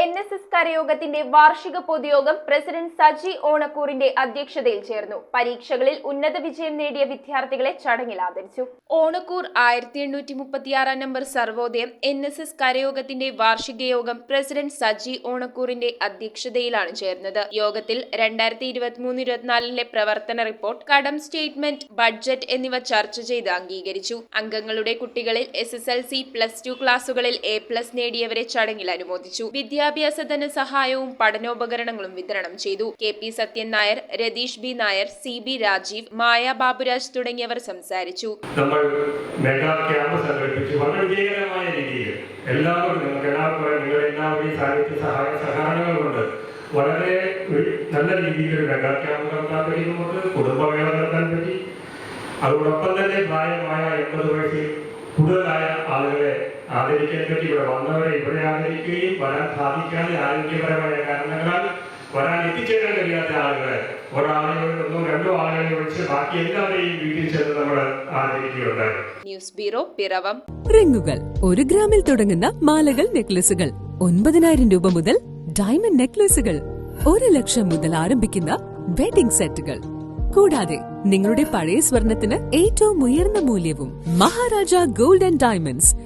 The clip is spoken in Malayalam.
NSS കരയോഗത്തിന്റെ വാർഷിക പൊതുയോഗം പ്രസിഡന്റ് സജി ഓണക്കൂറിന്റെ അധ്യക്ഷതയിൽ ചേർന്നു. പരീക്ഷകളിൽ ഉന്നത വിജയം നേടിയ വിദ്യാർത്ഥികളെ ചടങ്ങിൽ ആദരിച്ചു. ഓണക്കൂർ 1836 നമ്പർ സർവോദയം NSS കരയോഗത്തിന്റെ വാർഷിക യോഗം പ്രസിഡന്റ് സജി ഓണക്കൂറിന്റെ അധ്യക്ഷതയിലാണ് ചേർന്നത്. യോഗത്തിൽ 2023-24 പ്രവർത്തന റിപ്പോർട്ട്, കടം സ്റ്റേറ്റ്മെന്റ്, ബഡ്ജറ്റ് എന്നിവ ചർച്ച ചെയ്ത് അംഗീകരിച്ചു. അംഗങ്ങളുടെ കുട്ടികളിൽ SSLC, +2 ക്ലാസുകളിൽ A+ നേടിയവരെ ചടങ്ങിൽ അനുമോദിച്ചു. വിദ്യാഭ്യാസ ധനസഹായവും പഠനോപകരണങ്ങളും വിതരണം ചെയ്തു. KP Sathyan Nair, Ratheesh B Nair, CB Rajeev, മായ ബാബുരാജ് തുടങ്ങിയവർ സംസാരിച്ചു. നമ്മൾ മെഗാ ക്യാമ്പ് സംഘടിപ്പിച്ചു. വളരെ വിജയകരമായ രീതിയിൽ നിങ്ങളെല്ലാവരുടെയും സാഹിത്യ സഹകരണങ്ങൾ കൊണ്ട് വളരെ നല്ല രീതിയിൽ ഒരു മെഗാ ക്യാമ്പ് നടത്താൻ കഴിയുന്നുണ്ട്. കുടുംബമേള നടത്താൻ പറ്റി. അതോടൊപ്പം തന്നെ പ്രായമായ 80 വയസ്സിൽ കൂടുതലായ ആളുകളെ ആദരിക്കാൻ പറ്റി. ഇവിടെ വന്നവരെ ഇവിടെ ആദരിക്കുകയും വരാൻ സാധിക്കാതെ ആരോഗ്യപരമായ കാരണങ്ങളാൽ വരാൻ എത്തിച്ചേരാൻ കഴിയാത്ത ആളുകളെ ഒന്നോ രണ്ടോ ആളുകളെ വിളിച്ച് ബാക്കി എല്ലാവരെയും വീട്ടിൽ ചെന്ന് നമ്മൾ ആദരിക്കുകയുണ്ടായി. News bureau, Piravom. റിങ്ങുകൾ 1 ഗ്രാമിൽ തുടങ്ങുന്ന മാലകൾ, നെക്ലസുകൾ 9,000 രൂപ മുതൽ ഡയമണ്ട് നെക്ലസുകൾ 1 ലക്ഷം മുതൽ ആരംഭിക്കുന്ന വെഡിംഗ് സെറ്റുകൾ, കൂടാതെ നിങ്ങളുടെ പഴയ സ്വർണത്തിന് ഏറ്റവും ഉയർന്ന മൂല്യവും. Maharaja gold and diamonds,